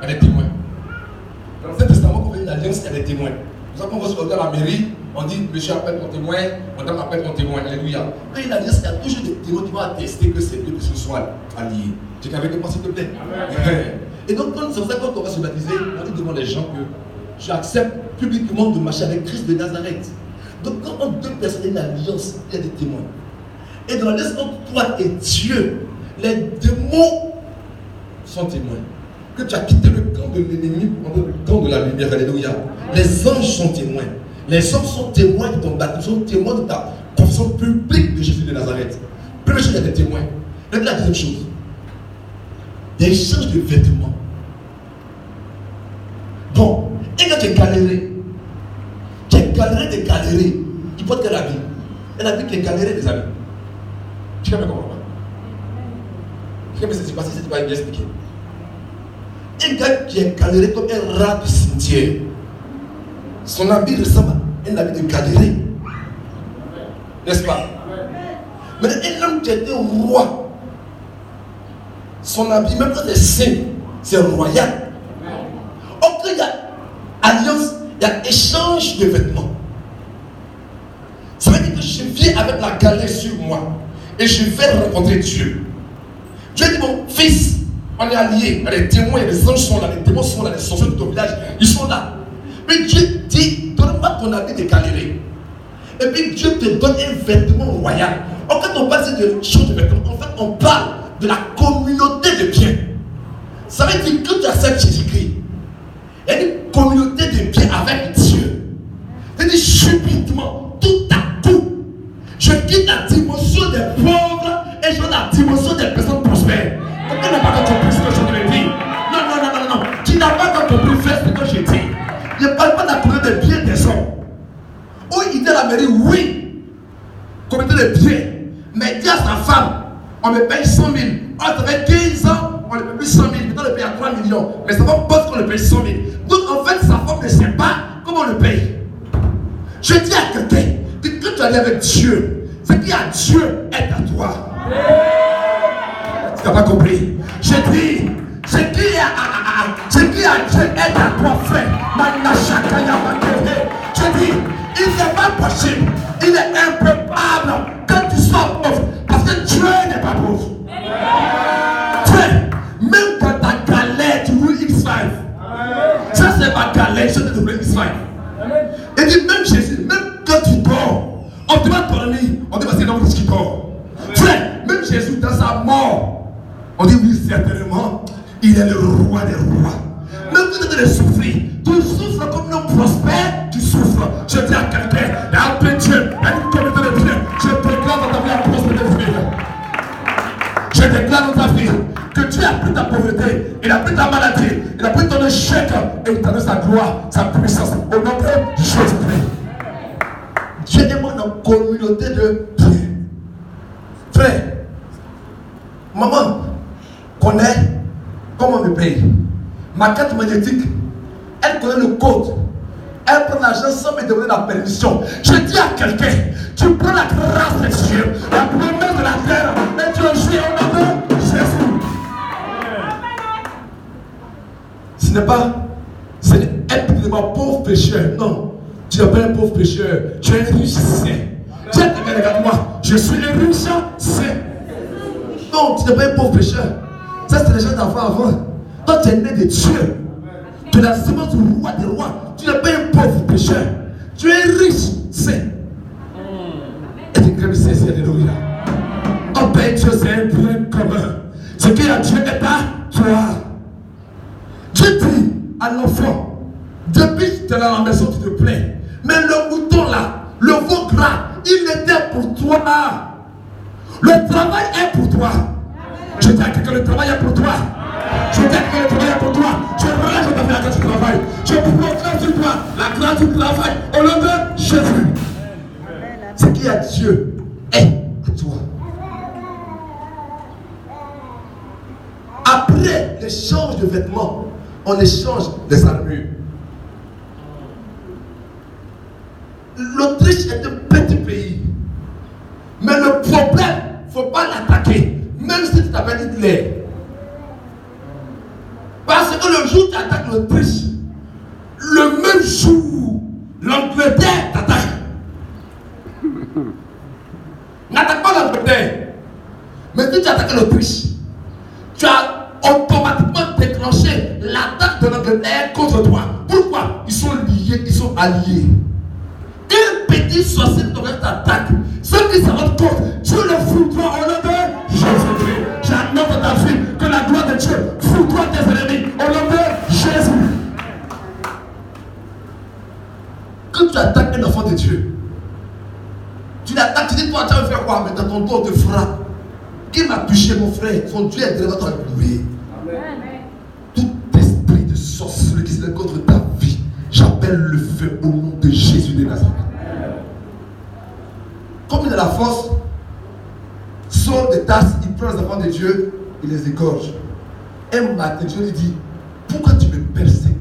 il y a des témoins. Dans l'Ancien Testament, quand on fait une alliance, il y a des témoins. Pour ça, quand on va se retrouver à la mairie, on dit monsieur appelle ton témoin, madame appelle ton témoin. Alléluia. Quand il y a une alliance, il y a toujours des témoins qui vont attester que ces deux personnes soient alliées. Tu es avec moi, s'il te plaît? Et donc, c'est pour ça que quand on va se baptiser, on dit devant les gens que j'accepte publiquement de marcher avec Christ de Nazareth. Donc, quand entre deux personnes, il y a une alliance, il y a des témoins. Et dans l'alliance entre toi et Dieu, les démons sont témoins. Que tu as quitté le camp de l'ennemi pour entrer le camp de la lumière. Alléluia. Les anges sont témoins. Les anges sont témoins de ton baptême, sont témoins de ta confession publique de Jésus de Nazareth. Première chose, il y a des témoins. Et la deuxième chose, il y a échange de vêtements. Bon, et quand tu es galéré, tu portes quel habit? Un habit qui est galéré, des habits. Tu peux me comprendre? Je ne sais pas si c'est pas bien expliqué. Un gars qui est galéré comme un rat de cimetière, son habit ressemble à un habit de galéré. N'est-ce pas? Mais un homme qui était roi, son habit, même quand c'est saint, c'est royal. Or, il y a alliance, il y a échange de vêtements. Ça veut dire que je viens avec la galère sur moi et je vais rencontrer Dieu. Dieu dit, mon fils, on est alliés, les témoins, les anges sont là, les démons sont là, les sorciers de ton village, ils sont là. Mais Dieu dit, donne-moi ton habit de galéré. Et puis Dieu te donne un vêtement royal. En fait, on parle de choses de vêtements, en fait, on parle de la communauté de biens. Ça veut dire que tu acceptes Jésus-Christ. Il y a une communauté de biens avec Dieu. C'est-à-dire subitement, tout à coup, je quitte la dimension des pauvres et je vais la dimension des personnes prospères. Tu n'as pas compris ce que je te dis. Non. Tu n'as pas compris ce que je dis. Je ne parle pas de la communauté des biens des hommes. Où il dit à la mairie, oui, communauté des biens. Mais il dit à sa femme, on me paye 100 000. Oh, ça fait 15 ans, on ne paye plus 100 000. Maintenant, on le paye à 3 millions. Mais sa femme pense qu'on le paye 100 000. Donc, en fait, sa femme ne sait pas comment on le paye. Je dis à quelqu'un, que tu es allé avec Dieu, c'est qu'il y a Dieu est à toi. Tu n'as pas compris? Je dis, c'est qui a Dieu est à toi, frère. Je dis, il n'est pas possible, il est improbable que tu sois pauvre, parce que Dieu n'est pas pauvre. Frère, même quand ta galère, tu roules X5. Ça, c'est ma galère, je te rouler X5. Et dit, même Jésus, même quand tu dors, on te va dormir, on te va c'est l'homme qui dort. Frère, même Jésus, dans sa mort, on dit oui, certainement, il est le roi des rois. Même quand tu es souffrir, tu souffres comme un homme prospère, tu souffres. Je dis à quelqu'un, et après Dieu, à une communauté de Dieu, je déclare dans ta vie la prospérité de Dieu. Je déclare dans ta vie que Dieu a pris ta pauvreté, il a pris ta maladie, il a pris ton échec, et il t'a donné sa gloire, sa puissance. Au nom de Jésus-Christ. Dieu est moi dans la communauté de Dieu. Frère, maman connaît comment on me paye. Ma carte magnétique, elle connaît le code. Elle prend l'argent sans me demander la permission. Je dis à quelqu'un, tu prends la grâce de Dieu, la promesse de la terre, et tu le joues au nom de Jésus. Ce n'est pas, c'est un pauvre pécheur. Non, tu n'es pas un pauvre pécheur, tu es un riche saint. Tiens, regarde-moi, je suis un riche saint. Non, tu n'es pas un pauvre pécheur. Ça, c'est les gens avant. Toi, tu es né de Dieu. Tu es la semence du roi des rois. Tu n'es pas un pauvre pécheur. Tu es riche saint. Et tu crées c'est alléluia. Oh ben Dieu, c'est un bien commun. Ce qui est à Dieu est à toi. Dieu dit à l'enfant, depuis que tu es dans la maison, tu te plains. Mais le mouton là, le veau gras, il était pour toi. Le travail est pour toi. Je dis à quelqu'un, le travail est pour toi. Je dis à quelqu'un, le travail est pour toi. Je relâche ta vie la grâce du travail. Je proclame sur toi la grâce du travail au nom de Jésus. Ce qui est à Dieu est à toi. Après l'échange de vêtements, on échange des armures. L'Autriche est un petit pays. Mais le problème, il ne faut pas l'attaquer. Même si tu t'appelles Hitler. Parce que que le jour où tu attaques l'Autriche, le même jour, l'Angleterre t'attaque. N'attaque pas l'Angleterre. Mais si tu attaques l'Autriche, tu as automatiquement déclenché l'attaque de l'Angleterre contre toi. Pourquoi? Ils sont liés, ils sont alliés. Un petit sorcier de t'attaque. Ceux qui s'en rendent compte, Dieu le foudroie au nom de Jésus-Christ. J'annonce dans ta vie que la gloire de Dieu foudroie tes ennemis au nom de Jésus. Quand tu attaques un enfant de Dieu, tu l'attaques, tu dis toi tu vas faire quoi? Mais dans ton dos on te frappe. Qui m'a touché mon frère? Son Dieu est dans ton loué. Tout esprit de sorcellerie qui se lève contre ta vie, j'appelle le feu au nom de Jésus de Nazareth. Comme il a la force, Saul de Tarse, il prend les enfants de Dieu, il les égorge. Un matin, Dieu lui dit, pourquoi tu me persécutes?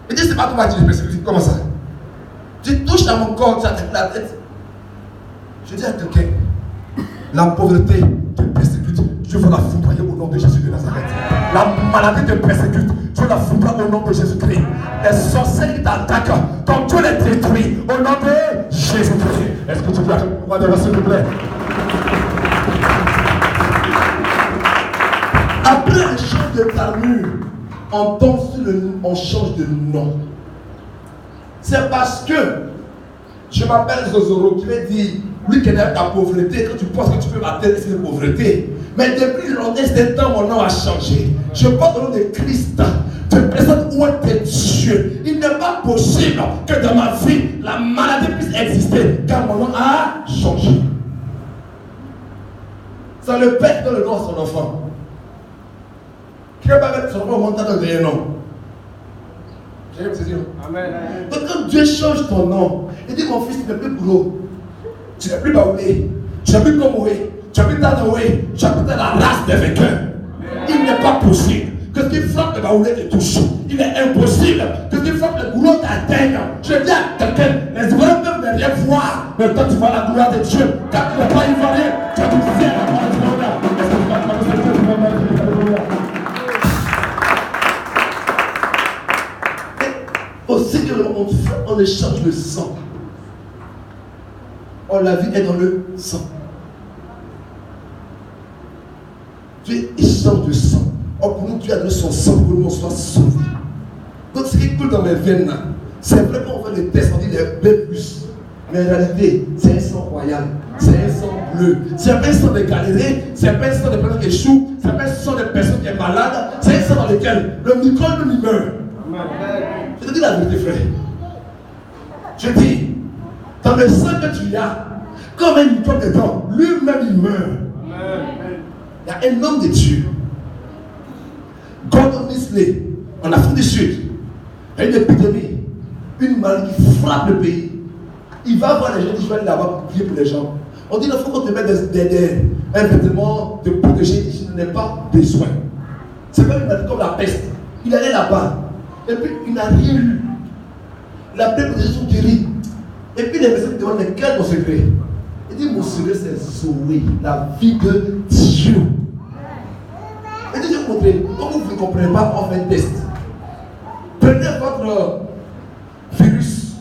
Il dit, c'est pas toi qui me persécutes. Comment ça? Tu touches à mon corps, tu attaques la tête. Je dis à quelqu'un, la pauvreté te persécute, Dieu va la foudroyer au nom de Jésus de Nazareth. La maladie te persécute, Dieu la foudroie au nom de Jésus-Christ. Les sorciers qui t'attaquent, comme Dieu les détruit au nom de Jésus-Christ. Est-ce que tu peux moi de s'il vous plaît? Après un change de parure, on change de nom. C'est parce que je m'appelle Zozoro qui veut dire lui qui est dans ta pauvreté, quand tu penses que tu peux atteindre cette pauvreté. Mais depuis longtemps, ce temps, mon nom a changé. Je porte le nom de Christ. Je présente où est Dieu. Il n'est pas possible que dans ma vie, la maladie puisse exister, car mon nom a changé. C'est le père qui donne le nom à son enfant. Qui ne peut pas mettre son enfant au montant dans le nom. J'ai vous saisir. Amen. Donc quand Dieu change ton nom, il dit mon fils, tu n'es plus boulot. Tu n'es plus Baoulé, tu n'es plus Komoué, tu n'es plus Tanoé, tu n'es plus dans la race des vainqueurs. Il n'est pas possible que ce qui frappe le Baoulé te touche. Il est impossible que ce qui frappe le boulot t'atteigne. Je dis à quelqu'un, les Ivoiriens peuvent ne rien voir, mais quand tu vois la gloire de Dieu, quand tu n'es pas Ivoirien, tu as tout fait la gloire de Dieu. Est-ce que tu vas te faire la gloire? Aussi que on échange le sang. Oh, la vie est dans le sang. Dieu échange de sang. Oh, pour nous, Dieu a donné son sang pour que nous soyons sauvés. Donc, ce qui coule dans mes veines, c'est vraiment on fait les tests, on dit les B+. Mais en réalité, c'est un sang royal. C'est un sang bleu. C'est pas un sang de galéré. C'est pas un sang de personnes qui échouent. C'est pas un sang de personnes qui est malade. C'est un sang dans lequel le microbe lui meurt. Je te dis la vérité, frère. Je dis, dans le sang que tu as, comme un microbe dedans, lui-même il meurt. Il y a un homme de Dieu, Gordon Misley, en Afrique du Sud. Il y a une épidémie, une maladie qui frappe le pays. Il va voir les gens, il dit je vais aller là-bas pour prier pour les gens. On dit il faut qu'on te mette un vêtement de protéger, je n'en ai pas besoin. C'est pas une maladie comme la peste. Il allait là-bas, et puis il n'a rien eu. La plupart des gens sont guéris. Et puis les personnes demandent mais quel est ton secret? Il dit mon secret c'est Zoé, la vie de Dieu. Et dit je vais vous montrer, comme vous ne comprenez pas, on fait un test. Prenez votre virus,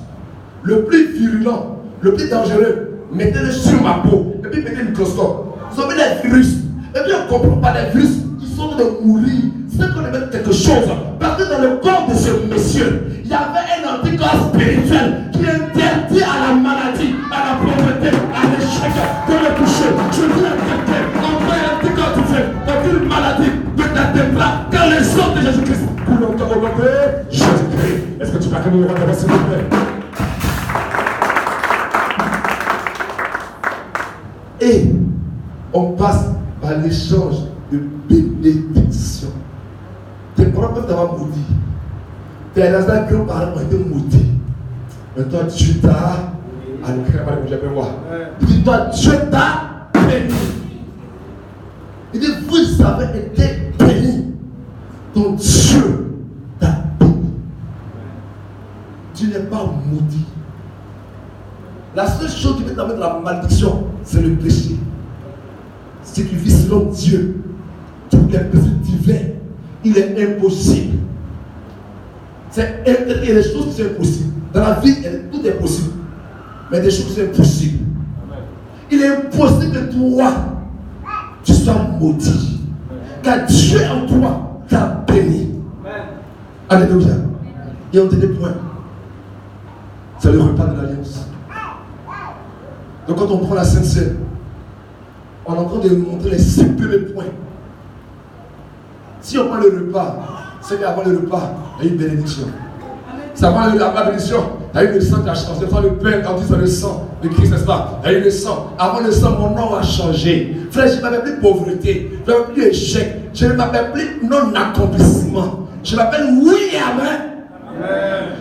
le plus virulent, le plus dangereux, mettez-le sur ma peau, et puis mettez le microscope. Vous avez les virus, et puis on ne comprend pas les virus, ils sont en train de mourir. C'est qu'on met quelque chose, parce que dans le corps de ce monsieur, il y avait un anticorps spirituel qui interdit à la maladie, à la pauvreté, à l'échec de le toucher. Je dis à quelqu'un, envoie un anticorps du feu, aucune maladie ne t'atteindra dans le sang de Jésus-Christ. Pour longtemps au nom de Jésus-Christ. Est-ce que tu vas comme le roi de s'il vous plaît? Et on passe par l'échange de bénédiction. Tes parents peuvent t'avoir maudit. Tes grands-parents ont été maudits. Mais toi, Dieu t'a. Il dit, toi, Dieu t'a béni. Il dit, vous avez été bénis. Donc Dieu t'a béni. Tu n'es pas maudit. La seule chose qui peut t'amener dans la malédiction, c'est le péché. Si tu vis selon Dieu, tous les péchés divins il est impossible. Il y a des choses qui sont impossibles. Dans la vie, tout est possible. Mais des choses qui sont impossibles. Il est impossible que toi, tu sois maudit. Car Dieu en toi t'a béni. Alléluia. Et on te dit point. C'est le repas de l'alliance. Donc quand on prend la Sainte Seine, on est en train de montrer les 5 premiers points. Si on prend le repas, c'est qu'avant le repas, il y a une bénédiction. C'est avant la bénédiction, il y a eu le sang qui a changé. Avant le pain, quand il le sang de Christ, n'est-ce pas? Il y a eu le sang. Avant le sang, mon nom a changé. Frère, je ne m'appelle plus pauvreté, je ne m'appelle plus échec, je ne m'appelle plus non-accomplissement. Je m'appelle William.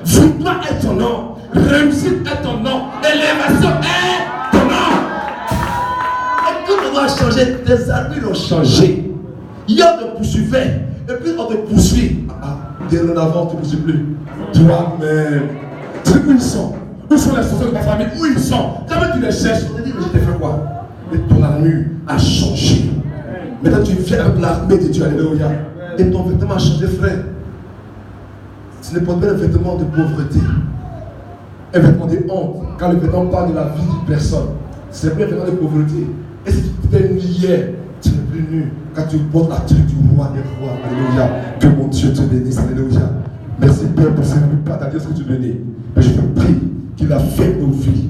Victoire est ton nom, réussite est ton nom, élévation est ton nom. Et tout le monde a changé, tes amis ont changé. Hier on te poursuivait, et puis on te poursuit. Dorénavant, on ne te poursuit plus. Toi-même. Tu sais où ils sont? Où sont les sociaux de ta famille? Où ils sont? Jamais tu les cherches. On te dit, mais je t'ai fait quoi? Et ton armure a changé. Maintenant tu viens avec l'armée de Dieu. Alléluia. Et ton vêtement a changé, frère. Ce n'est pas un vêtement de pauvreté. Un vêtement de honte. Quand le vêtement parle de la vie d'une personne, ce n'est plus un vêtement de pauvreté. Et si tu t'es nu hier, tu n'es plus nu. Quand tu portes la tenue du roi des rois. Alléluia. Que mon Dieu te bénisse. Alléluia. Merci Père pour ce repas d'alliance que tu bénis. Mais je te prie qu'il a fait nos vies